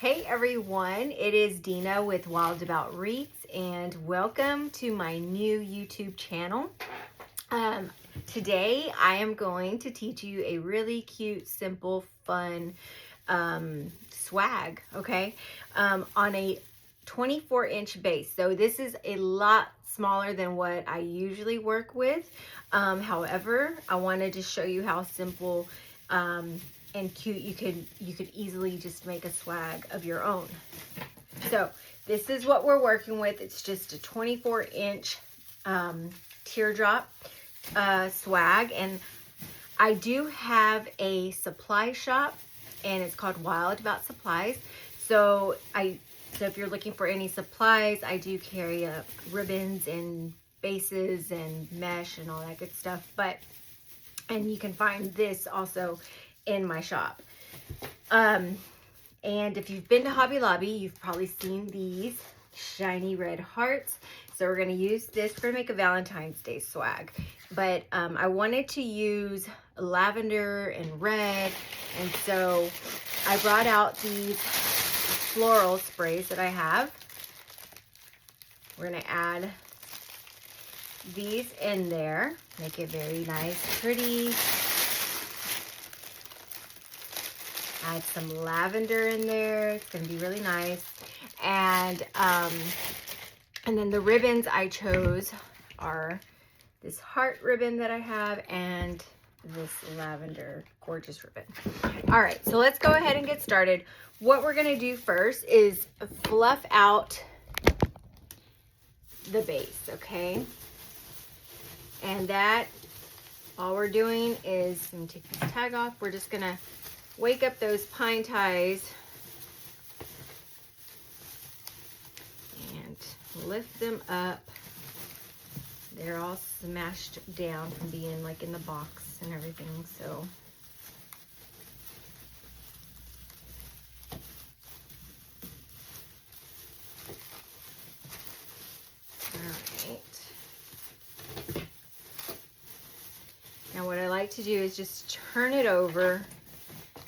Hey everyone, it is Dina with Wild About Wreaths and welcome to my new YouTube channel. Today I am going to teach you a really cute, simple, fun swag, okay, on a 24-inch base. So this is a lot smaller than what I usually work with. However, I wanted to show you how simple and cute you could easily just make a swag of your own. So this is what we're working with. It's just a 24-inch teardrop swag, and I do have a supply shop, and it's called Wild About Supplies. So if you're looking for any supplies, I do carry ribbons and bases and mesh and all that good stuff. And you can find this also in my shop. And if you've been to Hobby Lobby, you've probably seen these shiny red hearts. So we're going to use this. We're going to make a Valentine's Day swag. But I wanted to use lavender and red. And so I brought out these floral sprays that I have. We're going to add these in there. Make it very nice, pretty. Add some lavender in there. It's going to be really nice. And then the ribbons I chose are this heart ribbon that I have and this lavender gorgeous ribbon. All right, so let's go ahead and get started. What we're going to do first is fluff out the base, okay? And that, all we're doing is, let me take this tag off. We're just going to wake up those pine ties and lift them up. They're all smashed down from being like in the box and everything, so. All right. Now what I like to do is just turn it over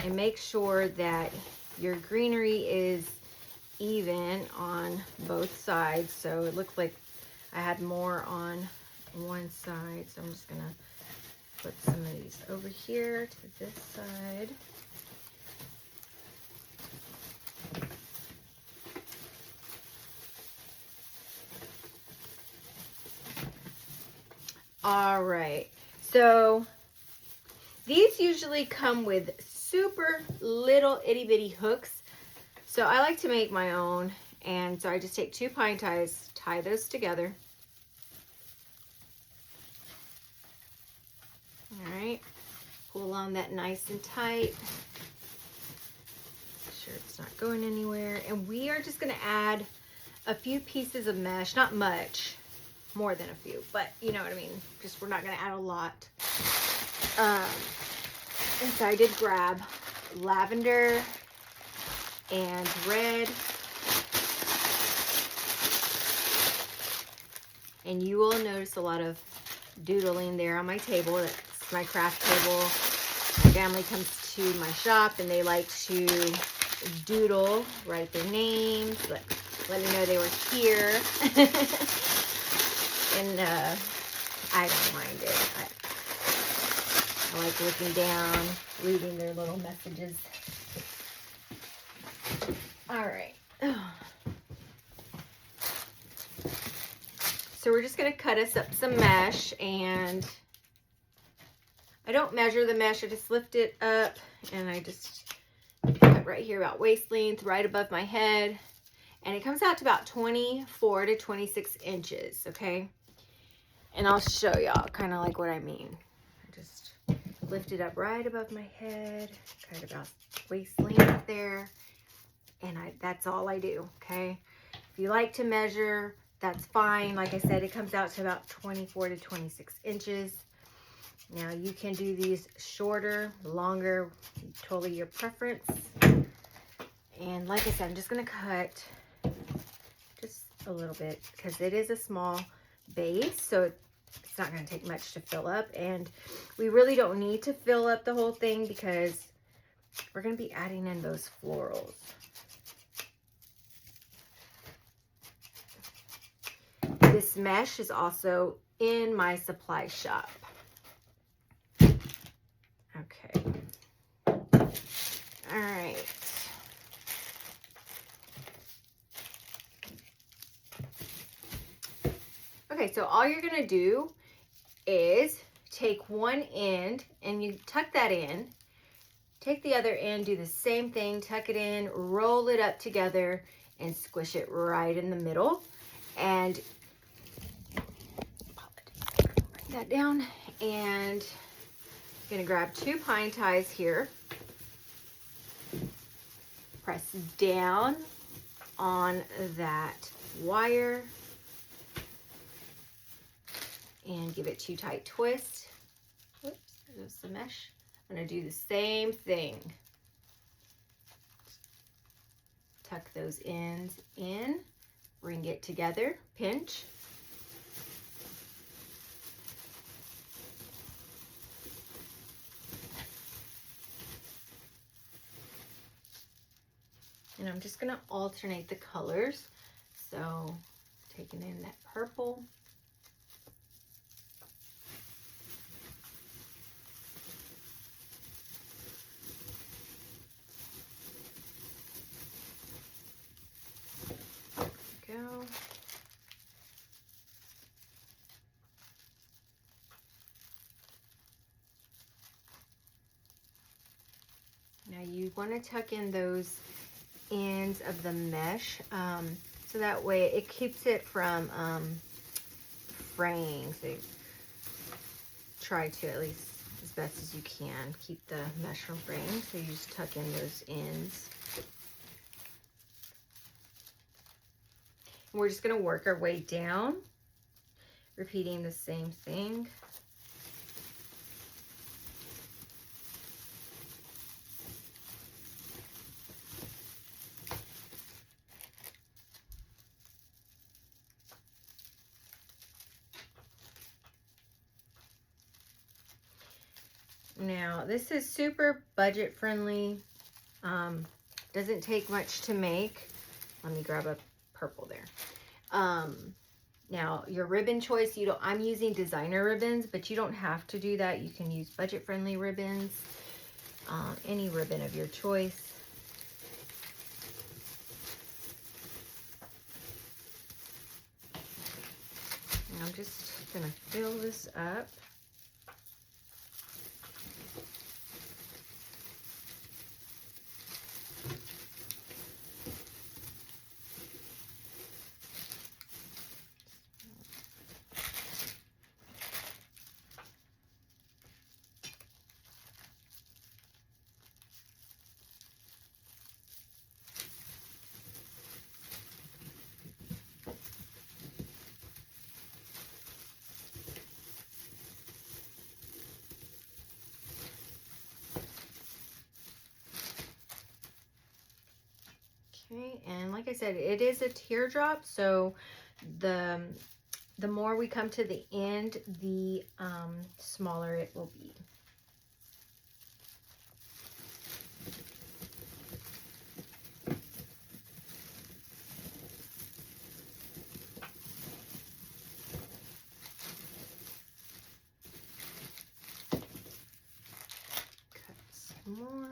and make sure that your greenery is even on both sides. So it looks like I had more on one side. So I'm just gonna put some of these over here to this side. All right, so these usually come with super little itty bitty hooks. So I like to make my own. And so I just take 2 pine ties, tie those together. All right, pull on that nice and tight. Make sure it's not going anywhere. And we are just gonna add a few pieces of mesh, not much, more than a few, but you know what I mean. Just, we're not gonna add a lot. And so I did grab lavender and red. And you will notice a lot of doodling there on my table. That's my craft table. My family comes to my shop and they like to doodle, write their names, let me know they were here. And I don't mind it. I like looking down, reading their little messages. All right. So we're just going to cut us up some mesh, and I don't measure the mesh. I just lift it up, and I just cut right here about waist length, right above my head. And it comes out to about 24 to 26 inches, okay? And I'll show y'all kind of like what I mean. I just lift it up right above my head, cut about waist length there, and that's all I do, okay? If you like to measure, that's fine. Like I said, it comes out to about 24 to 26 inches. Now you can do these shorter, longer, totally your preference. And like I said, I'm just gonna cut just a little bit because it is a small base, so it's not going to take much to fill up. And we really don't need to fill up the whole thing because we're going to be adding in those florals. this mesh is also in my supply shop. Okay. All right. Okay, so all you're gonna do is take one end and you tuck that in. Take the other end, do the same thing, tuck it in, roll it up together, and squish it right in the middle. And bring that down. And I'm gonna grab 2 pine ties here. Press down on that wire and give it 2 tight twists. Whoops, there's the mesh. I'm gonna do the same thing. Tuck those ends in, bring it together, pinch. And I'm just gonna alternate the colors. So taking in that purple. There we go. Now you want to tuck in those ends of the mesh so that way it keeps it from fraying. So try to, at least as best as you can, keep the mesh from fraying. So you just tuck in those ends. And we're just going to work our way down, repeating the same thing. Now, this is super budget friendly. Doesn't take much to make. Let me grab a purple there. Now, your ribbon choice, I'm using designer ribbons, but you don't have to do that. You can use budget friendly ribbons, any ribbon of your choice. And I'm just gonna fill this up. Okay, and like I said, it is a teardrop, so the more we come to the end, the smaller it will be. Cut some more.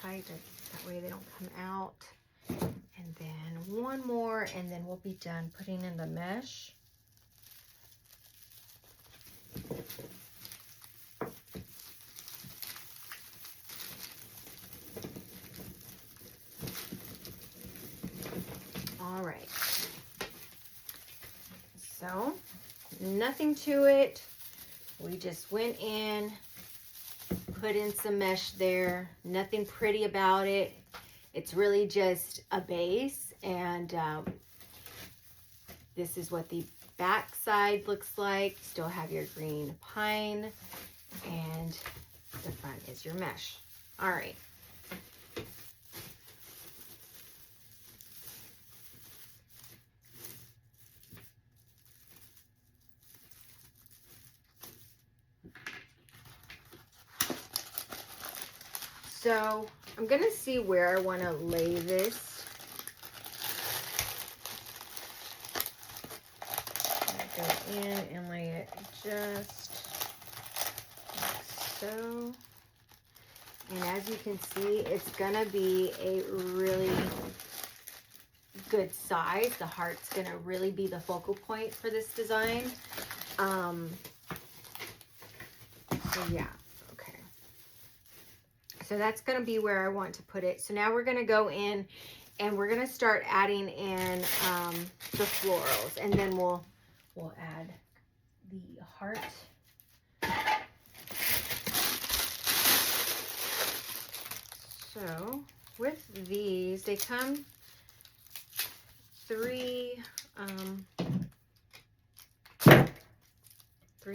Tight, that way they don't come out. And then one more, and then we'll be done putting in the mesh. All right, so nothing to it. We just went in, put in some mesh there, nothing pretty about it. It's really just a base, and this is what the back side looks like. Still have your green pine, and The front is your mesh. All right. So I'm going to see where I want to lay this. I'm going to go in and lay it just like so. And as you can see, it's going to be a really good size. The heart's going to really be the focal point for this design. So yeah. So that's going to be where I want to put it. So now we're going to go in and we're going to start adding in the florals, and then we'll add the heart. So with these, they come three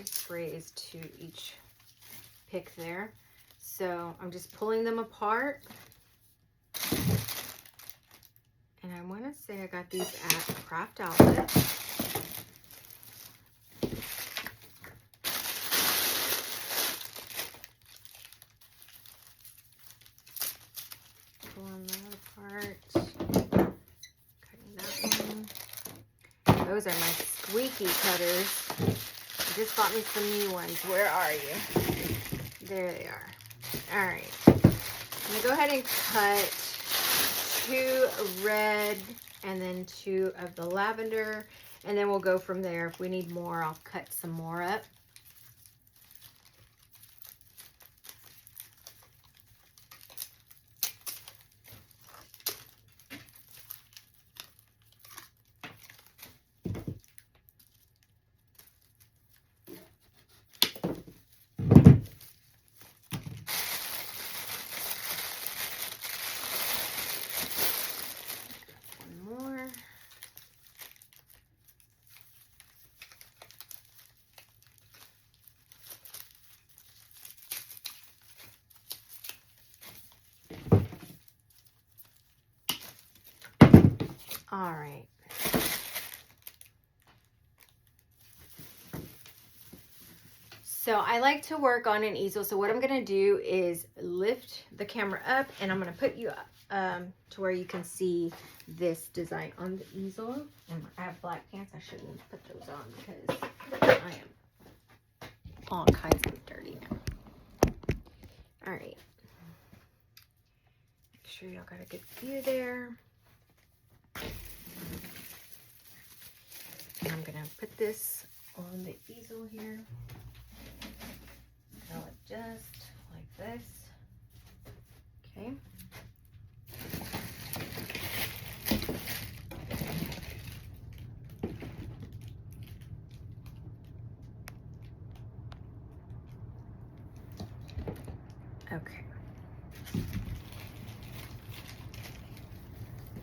sprays to each pick there. So I'm just pulling them apart. And I want to say I got these at Craft Outlet. Pulling that apart. Cutting that one. Those are my squeaky cutters. I just bought me some new ones. Where are you? There they are. All right, I'm gonna go ahead and cut 2 red and then 2 of the lavender, and then we'll go from there. If we need more, I'll cut some more up. All right. So I like to work on an easel. So what I'm going to do is lift the camera up, and I'm going to put you to where you can see this design on the easel. And I have black pants. I shouldn't put those on because I am all kinds of dirty now. All right. Make sure y'all got a good view there. And I'm going to put this on the easel here. I'll adjust like this. Okay. Okay.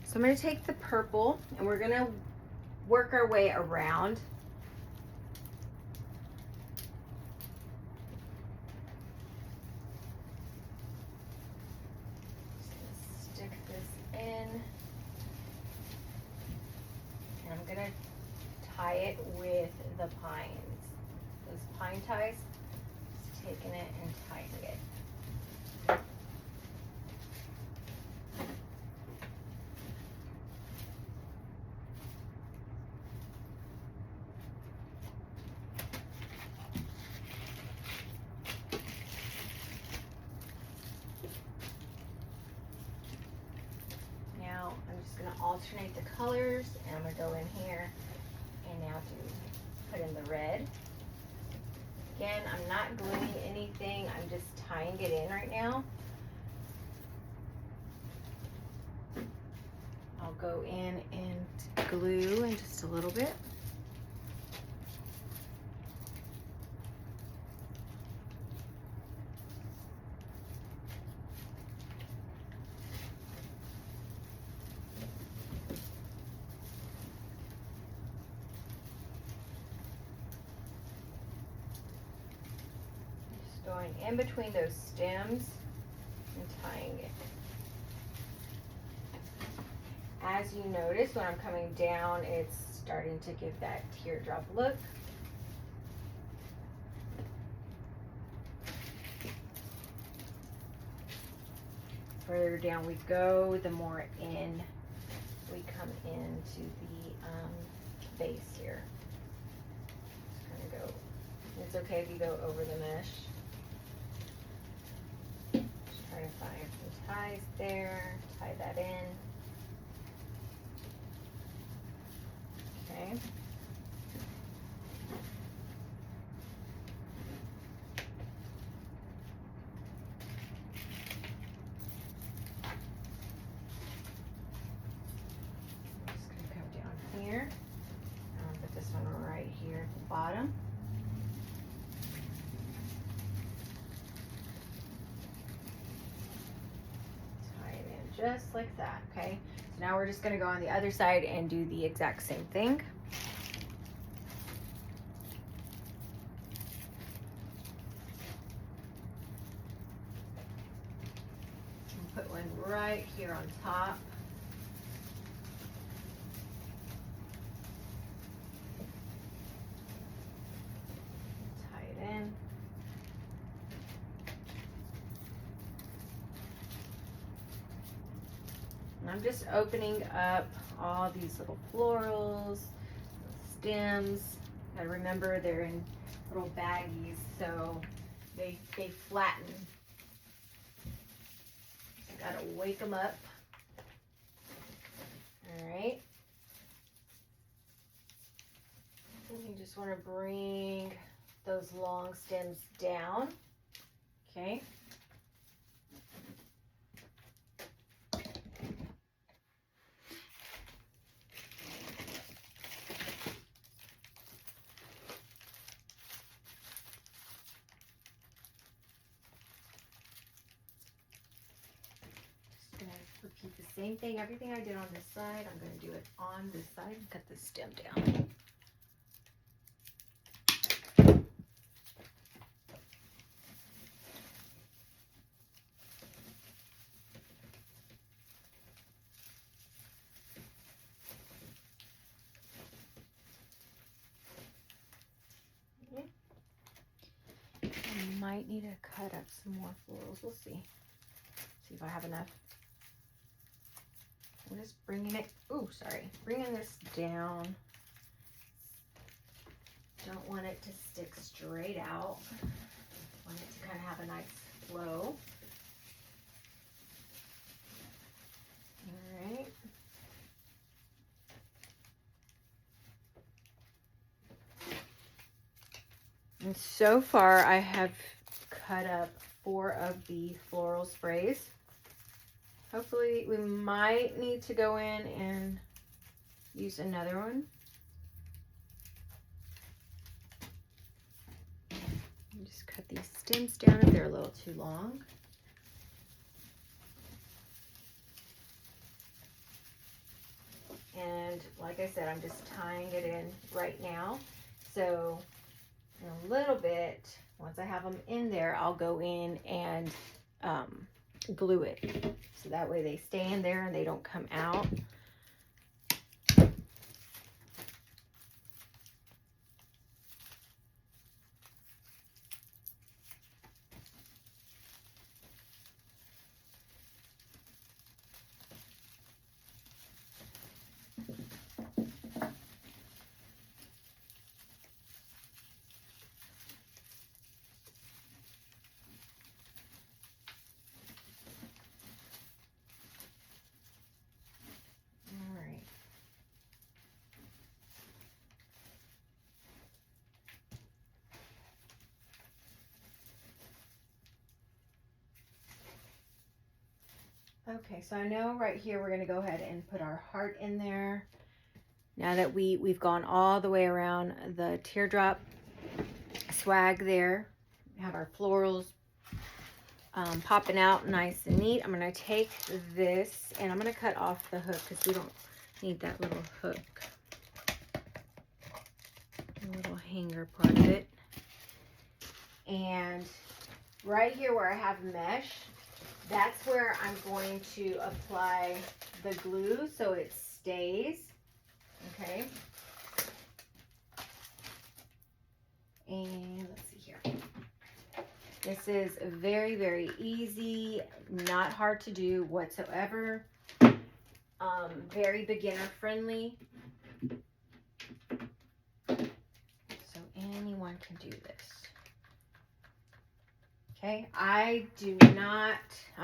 So I'm going to take the purple and we're going to work our way around. Just stick this in. And I'm going to tie it with the pines. Those pine ties. Just taking it and tying it. I'm just going to alternate the colors, and I'm going to go in here and now put in the red. Again, I'm not gluing anything, I'm just tying it in right now. I'll go in and glue in just a little bit. going in between those stems and tying it. As you notice, when I'm coming down, it's starting to give that teardrop look. Further down we go, the more in we come into the base here. Just kind of go. It's okay if you go over the mesh. Just try to find some ties there. Tie that in. Okay. Here. I'll put this one right here at the bottom. Tie it in just like that, okay? So now we're just gonna go on the other side and do the exact same thing. Put one right here on top. I'm just opening up all these little florals, stems. Gotta remember they're in little baggies, so they flatten. So gotta wake them up. All right. And you just want to bring those long stems down. Okay. Repeat the same thing. Everything I did on this side, I'm going to do it on this side and cut the stem down. I might need to cut up some more florals. We'll see. See if I have enough. I'm just bringing it, bringing this down. Don't want it to stick straight out. Want it to kind of have a nice flow. All right. And so far I have cut up 4 of the floral sprays. Hopefully we might need to go in and use another one. Just cut these stems down if they're a little too long. And like I said, I'm just tying it in right now. So in a little bit, once I have them in there, I'll go in and glue it. So that way they stay in there and they don't come out. Okay, so I know right here we're going to go ahead and put our heart in there. Now that we've gone all the way around the teardrop swag there, we have our florals popping out nice and neat. I'm going to take this and I'm going to cut off the hook because we don't need that little hook. The little hanger part of it. And right here where I have mesh, that's where I'm going to apply the glue so it stays, okay? And let's see here. This is very, very easy, not hard to do whatsoever. Very beginner friendly. So anyone can do this. Okay, I'm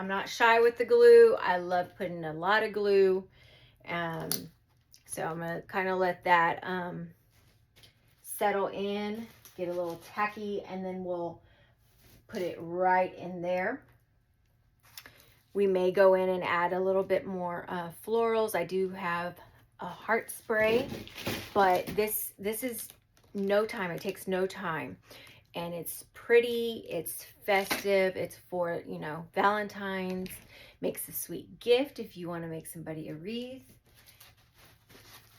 not shy with the glue. I love putting a lot of glue. So I'm gonna kind of let that settle in, get a little tacky, and then we'll put it right in there. We may go in and add a little bit more florals. I do have a heart spray, but this is no time. It takes no time. And it's pretty, it's festive, it's for, you know, Valentine's. Makes a sweet gift if you want to make somebody a wreath.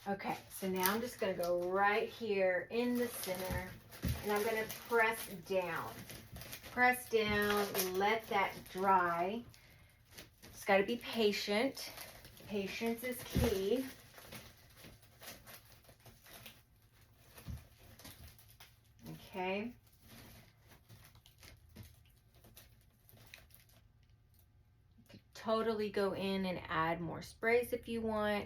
Okay, so now I'm just going to go right here in the center, and I'm going to press down. Press down, let that dry. Just got to be patient. Patience is key. Okay. Totally go in and add more sprays if you want.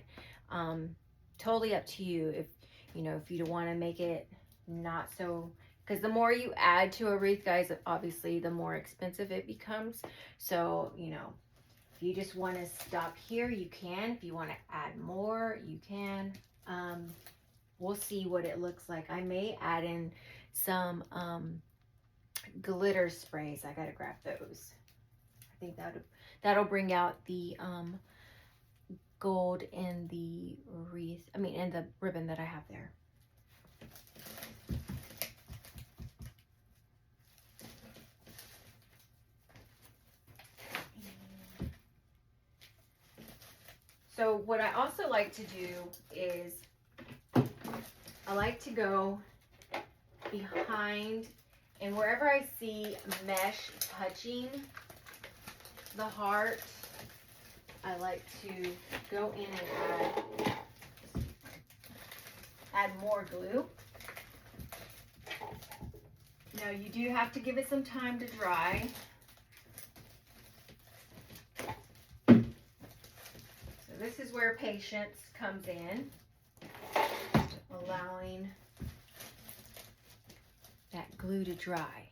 Totally up to you. If if you want to make it not so, because the more you add to a wreath, guys, obviously the more expensive it becomes. So if you just want to stop here, you can. If you want to add more, you can. We'll see what it looks like. I may add in some glitter sprays. I gotta grab those. I think that'll bring out the gold in the wreath, in the ribbon that I have there. So what I also like to do is I like to go behind, and wherever I see mesh touching the heart, I like to go in and add more glue. Now you do have to give it some time to dry. So this is where patience comes in, allowing that glue to dry.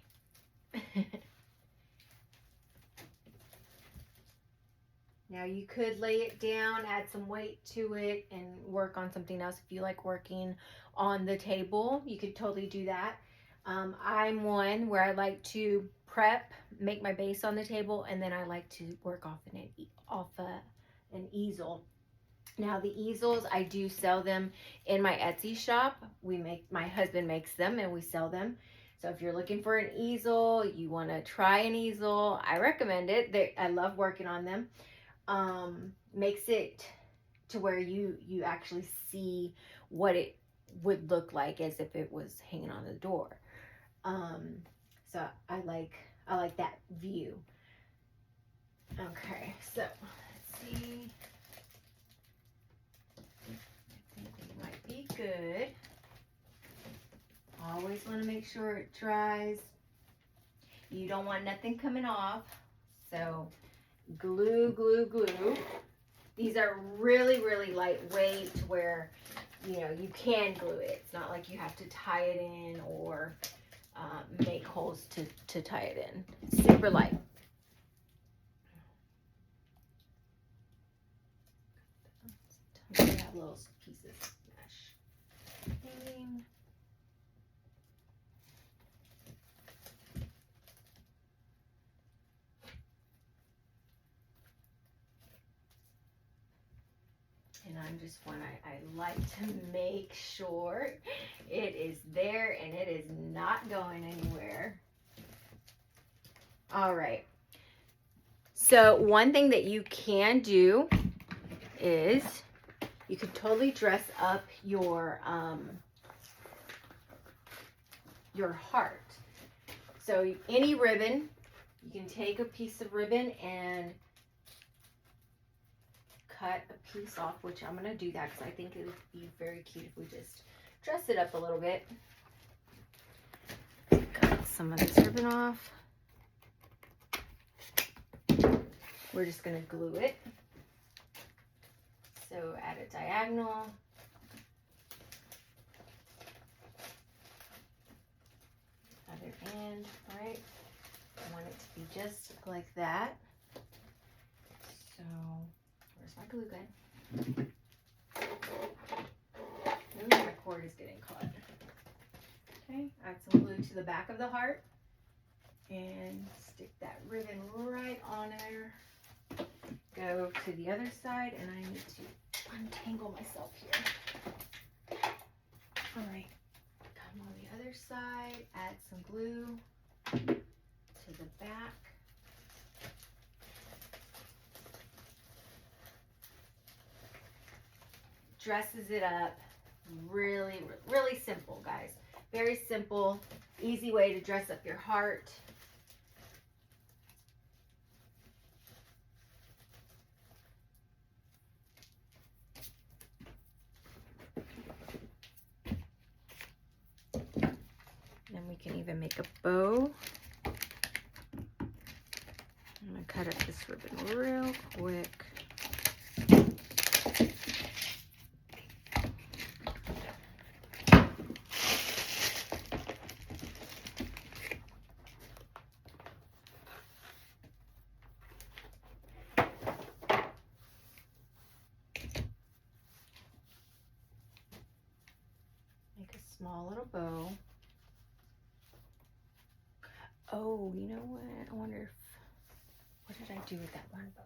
Now you could lay it down, add some weight to it, and work on something else. If you like working on the table, you could totally do that. I'm one where I like to prep, make my base on the table, and then I like to work off an easel. Now the easels, I do sell them in my Etsy shop. My husband makes them and we sell them. So if you're looking for an easel, you want to try an easel, I recommend it. I love working on them. Makes it to where you actually see what it would look like as if it was hanging on the door. So I like that view. Okay, so let's see. I think they might be good. Always want to make sure it dries. You don't want nothing coming off. So glue, glue, glue. These are really, really lightweight where, you can glue it. It's not like you have to tie it in or make holes to tie it in. Super light. Sometimes they have little pieces of mesh. And I'm just one, I like to make sure it is there and it is not going anywhere. All right. So one thing that you can do is you can totally dress up your heart. So any ribbon, You can take a piece of ribbon and cut a piece off, which I'm going to do that because I think it would be very cute if we just dress it up a little bit. Cut some of this ribbon off. We're just going to glue it. So at a diagonal. Other end, right? I want it to be just like that. So, where's my glue gun? Ooh, my cord is getting caught. Okay, add some glue to the back of the heart and stick that ribbon right on there. Go to the other side, and I need to untangle myself here. All right, come on the other side, add some glue to the back. Dresses it up. Really, really simple, guys. Very simple, easy way to dress up your heart. Then we can even make a bow. I'm gonna cut up this ribbon real quick. Make a small little bow. Oh, you know what? I wonder if, what did I do with that one bow?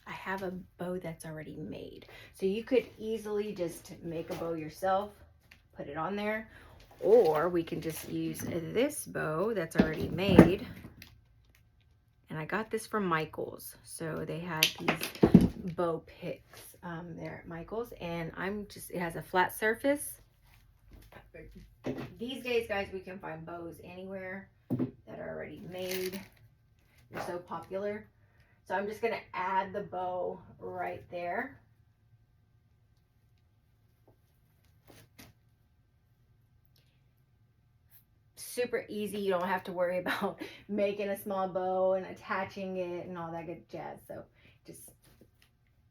I have a bow that's already made. So you could easily just make a bow yourself, put it on there, or we can just use this bow that's already made. And I got this from Michael's. So they had these bow picks there at Michael's, and it has a flat surface. These days, guys, we can find bows anywhere that are already made. They're so popular. So I'm just gonna add the bow right there. Super easy. You don't have to worry about making a small bow and attaching it and all that good jazz. So just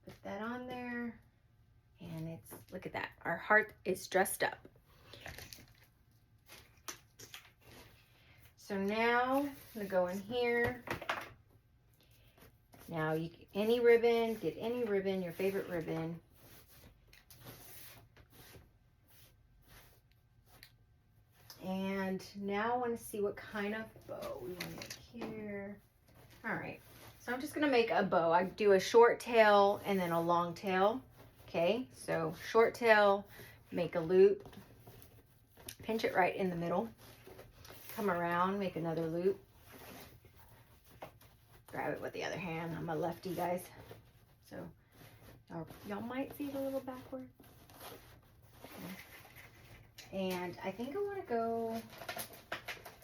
put that on there, and look at that. Our heart is dressed up. So now I'm gonna go in here. Now any ribbon, get any ribbon, your favorite ribbon. And now I want to see what kind of bow we want to make here. All right, so I'm just gonna make a bow. I do a short tail and then a long tail. Okay, so short tail, make a loop, pinch it right in the middle, come around, make another loop, grab it with the other hand. I'm a lefty, guys, so y'all might see it a little backward. Okay. And I think I want to go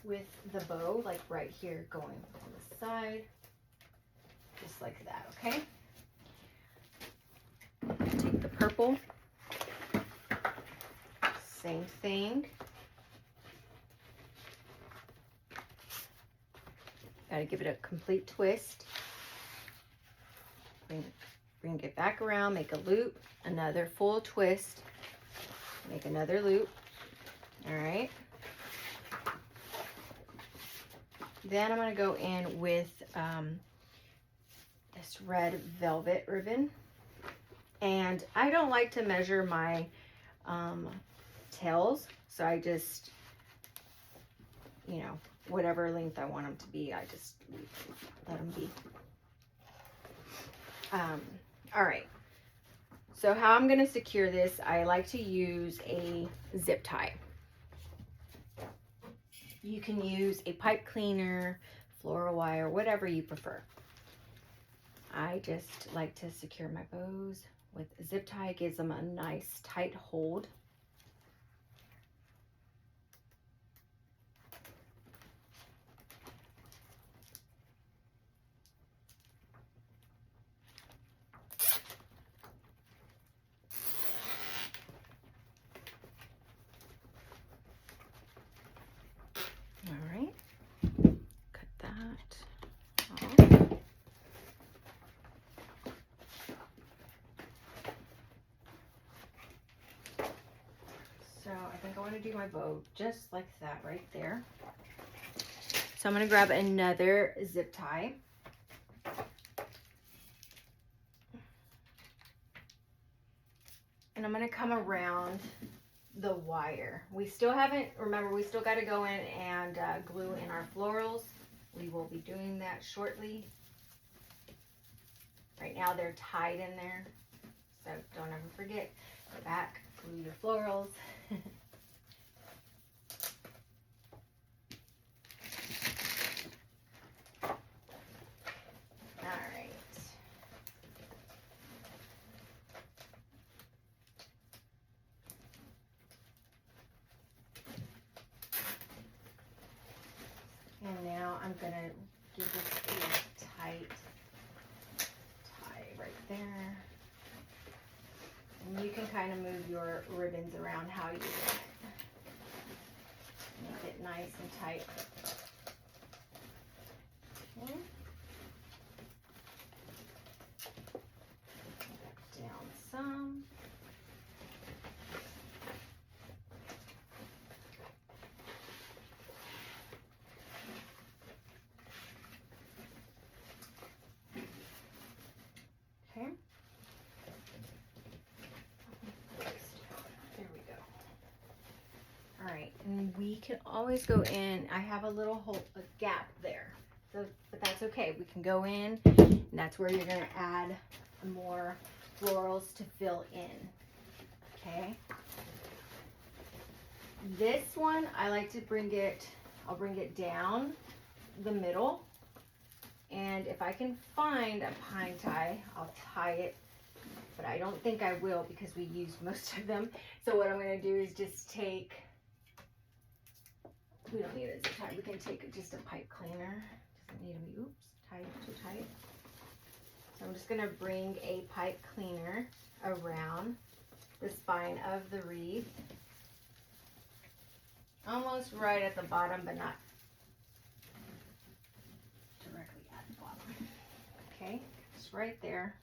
with the bow like right here, going on the side, just like that. Okay, take the purple, same thing. Got to give it a complete twist. Bring it back around, make a loop, another full twist, make another loop. All right. Then I'm going to go in with this red velvet ribbon. And I don't like to measure my tails, so I just, whatever length I want them to be, I just let them be. All right, so how I'm going to secure this, I like to use a zip tie. You can use a pipe cleaner, floral wire, whatever you prefer. I just like to secure my bows with zip tie. It gives them a nice tight hold. All right, cut that off. So I think I want to do my bow just like that right there. So I'm going to grab another zip tie. And I'm going to come around the wire. We still haven't, remember, we still got to go in and glue in our florals. We will be doing that shortly. Right now they're tied in there, so don't ever forget, go back, glue your florals. And now I'm going to give this a tight tie right there. And you can kind of move your ribbons around how you want it. Make it nice and tight. Okay. Down some. Okay. There we go. All right, and we can always go in. I have a little hole, a gap there. So, but that's okay. We can go in, and that's where you're gonna add more florals to fill in. Okay. This one, I like to I'll bring it down the middle. And if I can find a pine tie, I'll tie it, but I don't think I will because we used most of them. So what I'm going to do is just take, we don't need a zip tie, we can take just a pipe cleaner. Doesn't need to be, oops, tight, too tight. So I'm just going to bring a pipe cleaner around the spine of the wreath. Almost right at the bottom, but not directly at the bottom. Okay, it's right there.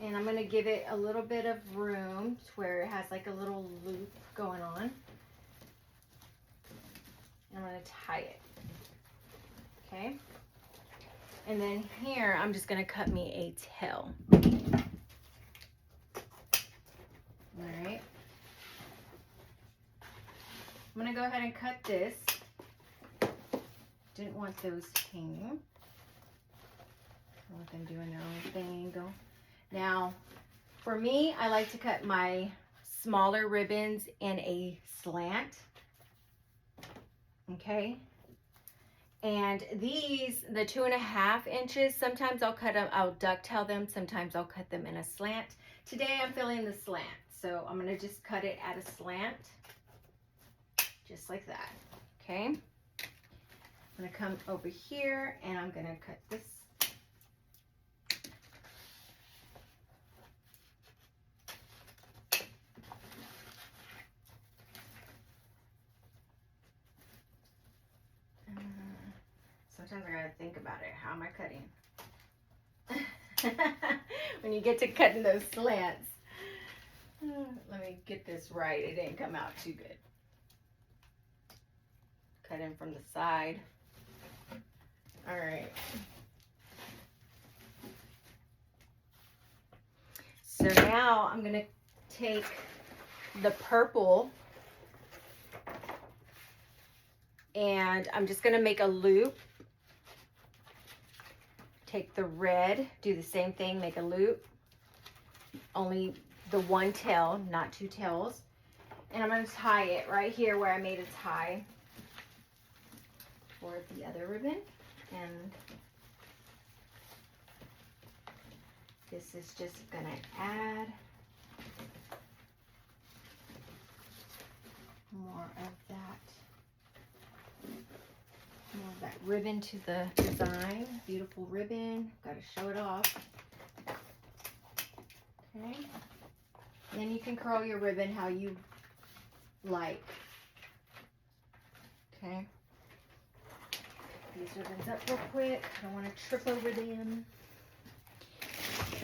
And I'm going to give it a little bit of room to where it has like a little loop going on. And I'm going to tie it. Okay. And then here, I'm just going to cut me a tail. All right. I'm going to go ahead and cut this. Didn't want those hanging. I want them doing their own thing. Now, for me, I like to cut my smaller ribbons in a slant. Okay. And these, the 2.5 inches, sometimes I'll cut them, I'll ducktail them. Sometimes I'll cut them in a slant. Today I'm filling the slant. So I'm going to just cut it at a slant. Just like that. Okay. I'm going to come over here and I'm going to cut this. Sometimes I gotta think about it. How am I cutting? When you get to cutting those slants. Let me get this right. It didn't come out too good. Cut in from the side. All right. So now I'm gonna take the purple and I'm just gonna make a loop. Take the red, do the same thing, make a loop. Only the one tail, not two tails. And I'm gonna tie it right here where I made a tie for the other ribbon. And this is just gonna add more of that ribbon to the design. Beautiful ribbon, gotta show it off. Okay, then you can curl your ribbon how you like. Okay, these ribbons up real quick. I don't want to trip over them.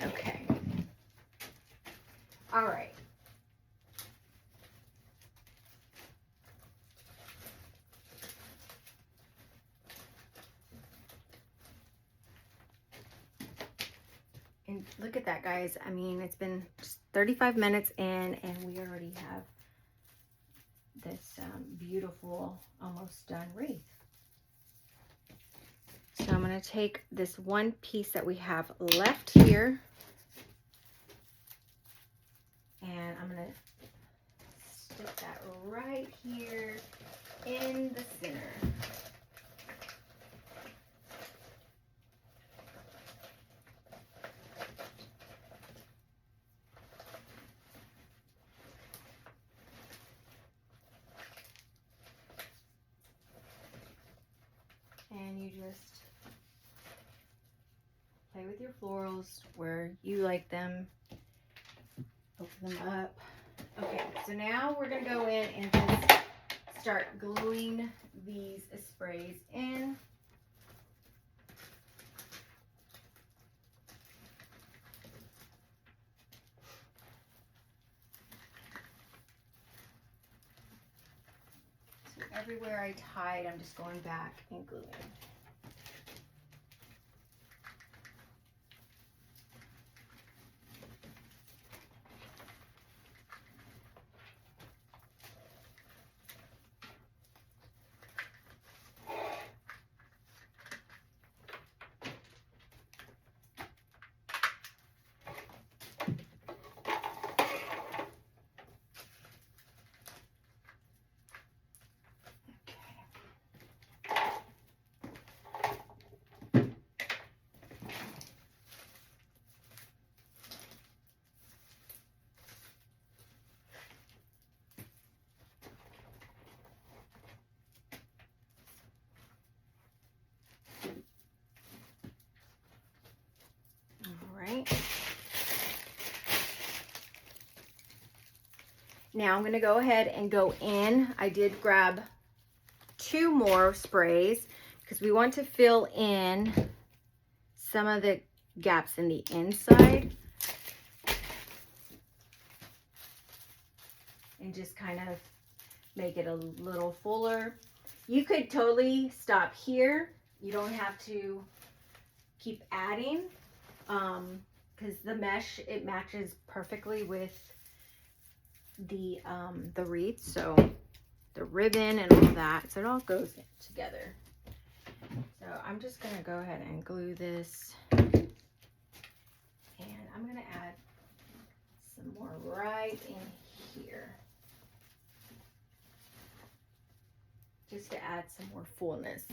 Okay, all right. And look at that, guys. I mean, it's been just 35 minutes in, and we already have this beautiful, almost done wreath. So I'm going to take this one piece that we have left here, and I'm going to stick that right here in the center. And you just play with your florals where you like them. Open them up. Okay, so now we're going to go in and just start gluing these sprays in. So everywhere I tied, I'm just going back and gluing. Now I'm going to go ahead and go in. I did grab 2 more sprays because we want to fill in some of the gaps in the inside and just kind of make it a little fuller. You could totally stop here. You don't have to keep adding because the mesh, it matches perfectly with the wreath, so the ribbon and all that, so it all goes together. So I'm just gonna go ahead and glue this, and I'm gonna add some more right in here just to add some more fullness.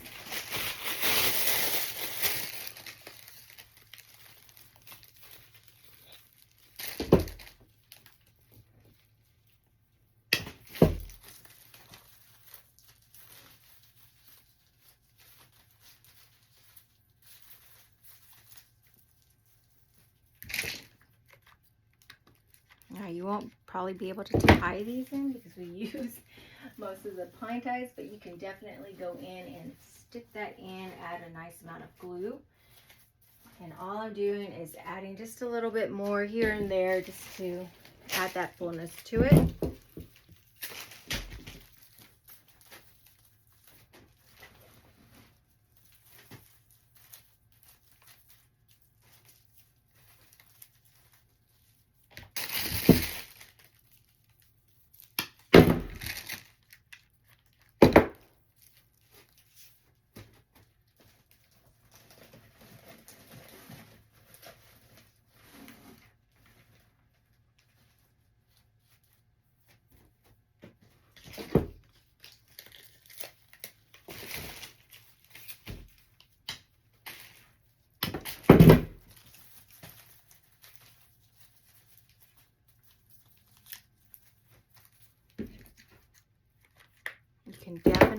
Now you won't probably be able to tie these in because we use most of the pine ties, but you can definitely go in and stick that in, add a nice amount of glue. And all I'm doing is adding just a little bit more here and there just to add that fullness to it.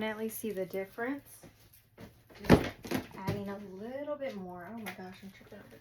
definitely see the difference. Just adding a little bit more. Oh my gosh, I'm tripping over things.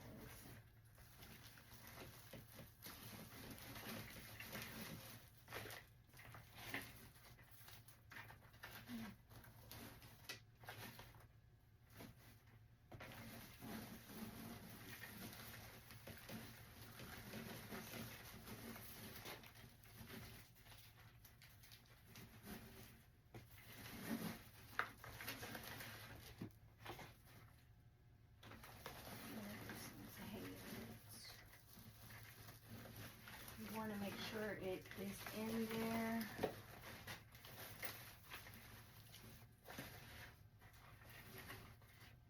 You want to make sure it is in there.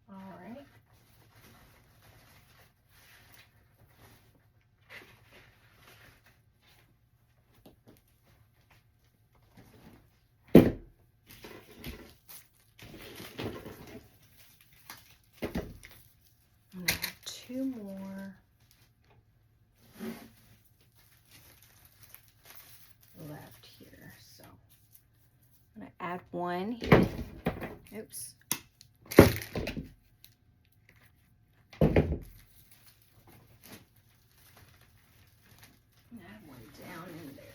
All right. I'm gonna have 2 more left here, so I'm gonna add 1 here. Oops. Add 1 down in there.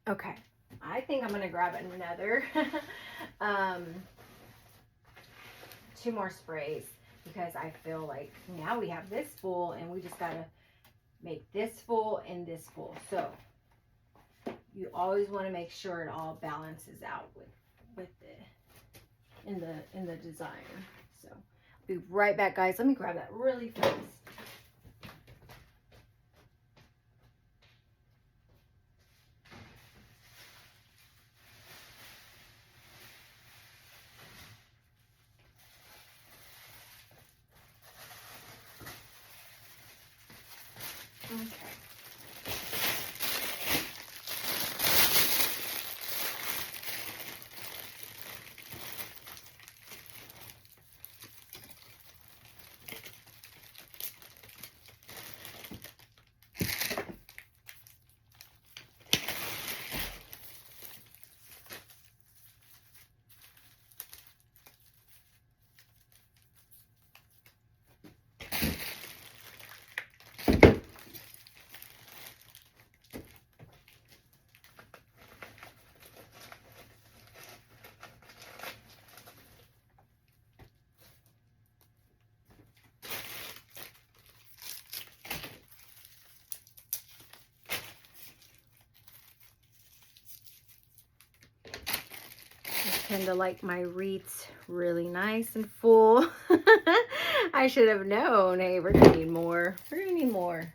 Okay, I think I'm gonna grab another 2 more sprays because I feel like now we have this full and we just gotta make this full and this full. So you always want to make sure it all balances out with the in the design. So I'll be right back, guys. Let me grab that really fast. Okay. I tend to like my wreaths really nice and full. I should have known. Hey, we're gonna need more. We're gonna need more.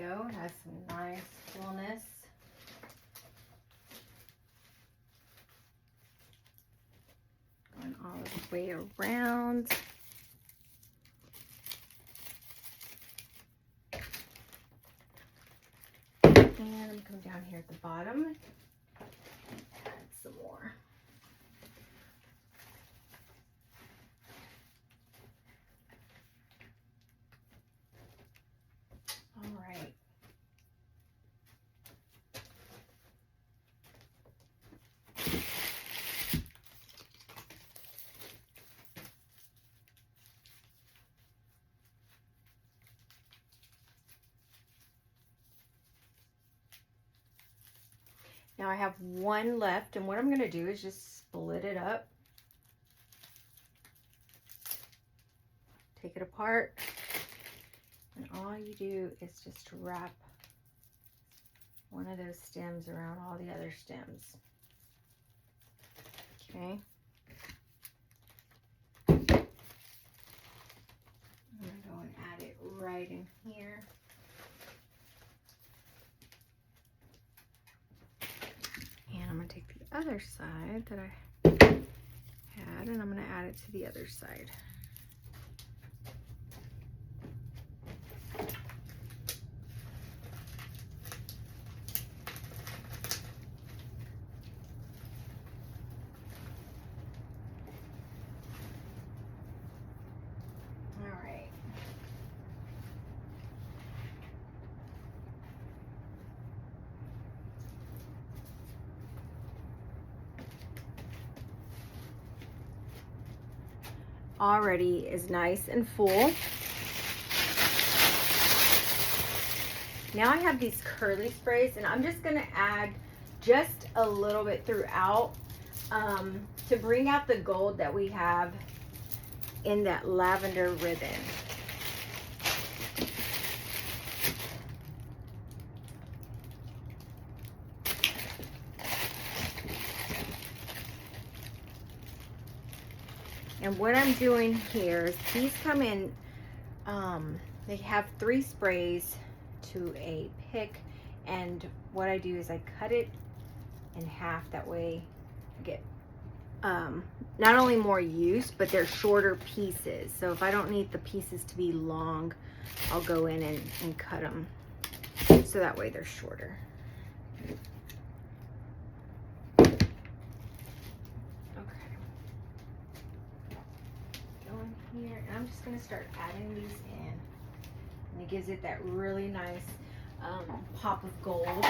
go. It has some nice fullness. Going all the way around. And I'm going to come down here at the bottom and add some more. All right. Now I have one left, and what I'm going to do is just split it up. Take it apart, and all you do is just wrap one of those stems around all the other stems. Okay. I'm going to go and add it right in here. And I'm going to take the other side that I had, and I'm going to add it to the other side. Already is nice and full. Now I have these curly sprays, and I'm just going to add just a little bit throughout to bring out the gold that we have in that lavender ribbon. And what I'm doing here is these come in, they have 3 sprays to a pick, and what I do is I cut it in half. That way I get not only more use, but they're shorter pieces. So if I don't need the pieces to be long, I'll go in and cut them so that way they're shorter. Here, and I'm just going to start adding these in, and it gives it that really nice pop of gold.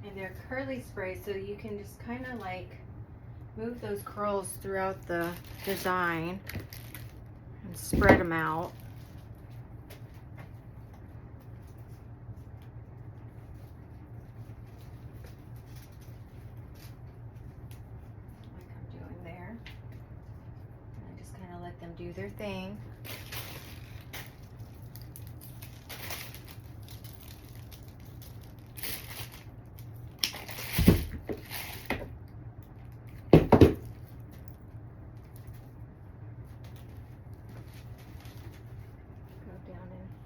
And they're curly sprays, so you can just kind of like move those curls throughout the design and spread them out. Like I'm doing there. And I just kind of let them do their thing.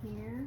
Here.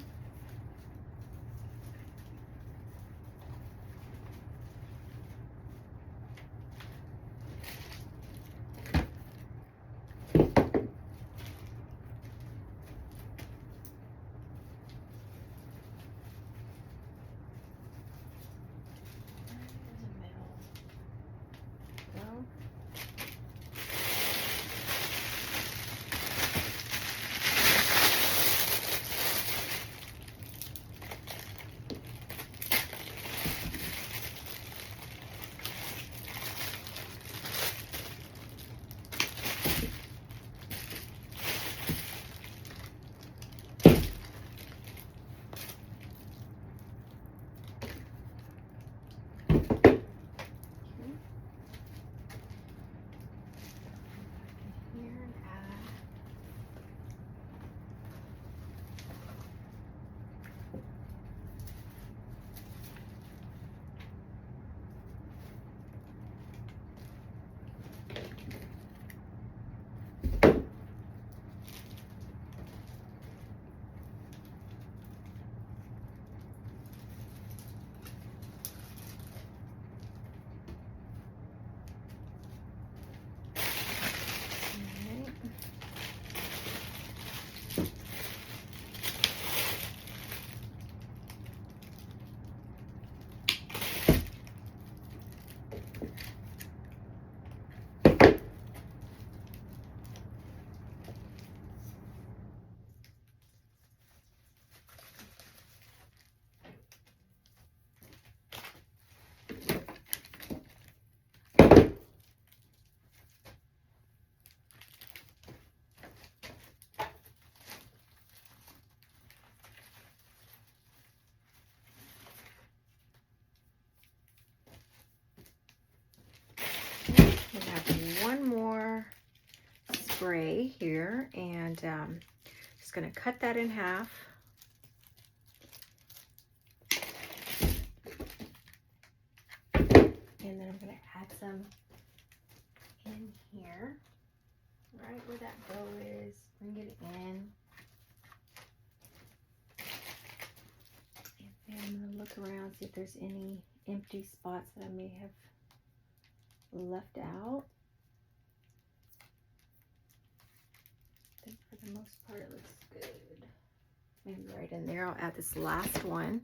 spray here, and just gonna cut that in half. And then I'm gonna add some in here, right where that bow is. Bring it in. And I'm gonna look around, see if there's any empty spots that I may have left out. I think for the most part it looks good. Maybe right in there. I'll add this last one.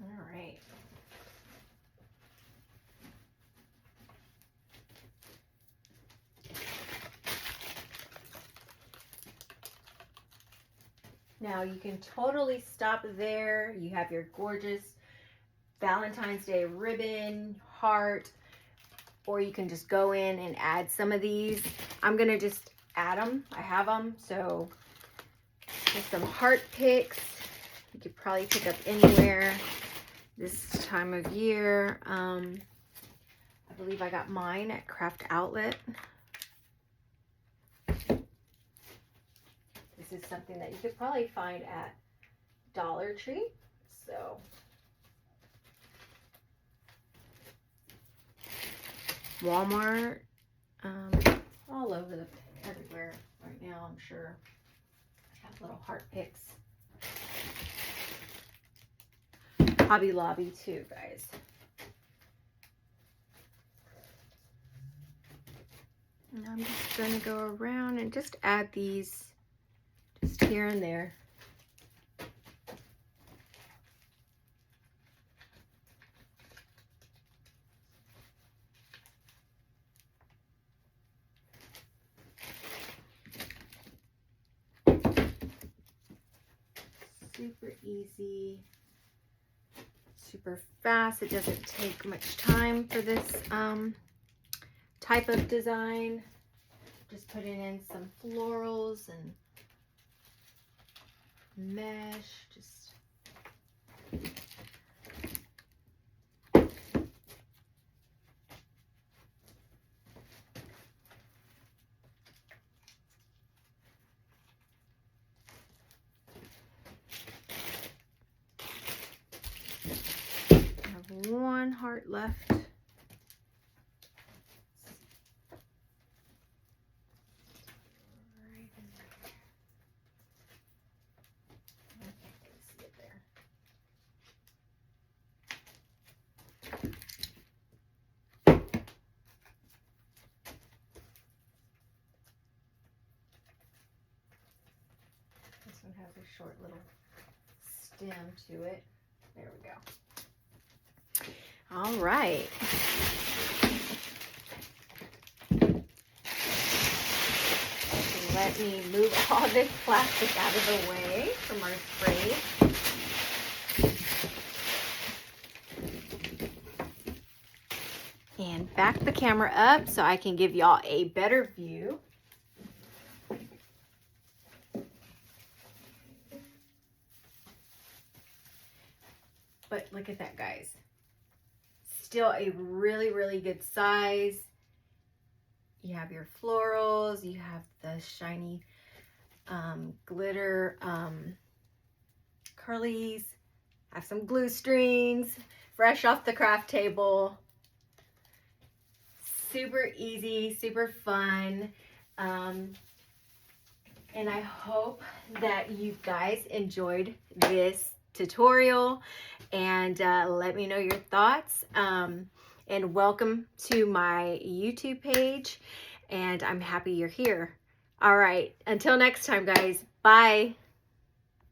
All right. Now you can totally stop there. You have your gorgeous Valentine's Day ribbon, heart, or you can just go in and add some of these. I'm gonna just add them. I have them. So just some heart picks. You could probably pick up anywhere this time of year. I believe I got mine at Craft Outlet. This is something that you could probably find at Dollar Tree. So Walmart, all over everywhere right now, I'm sure. I have little heart picks. Hobby Lobby too, guys. And I'm just going to go around and just add these just here and there. Super easy, super fast. It doesn't take much time for this type of design. Just putting in some florals and mesh. Just one heart left. Right in there. I can't really see it there. This one has a short little stem to it. There we go. All right. Let me move all this plastic out of the way from our spray. And back the camera up so I can give y'all a better view. But look at that, guys. Still a really, really good size. You have your florals, you have the shiny glitter curlies. I have some glue strings, fresh off the craft table. Super easy, super fun. And I hope that you guys enjoyed this tutorial, and let me know your thoughts, and welcome to my YouTube page, and I'm happy you're here. All right, until next time, guys, bye.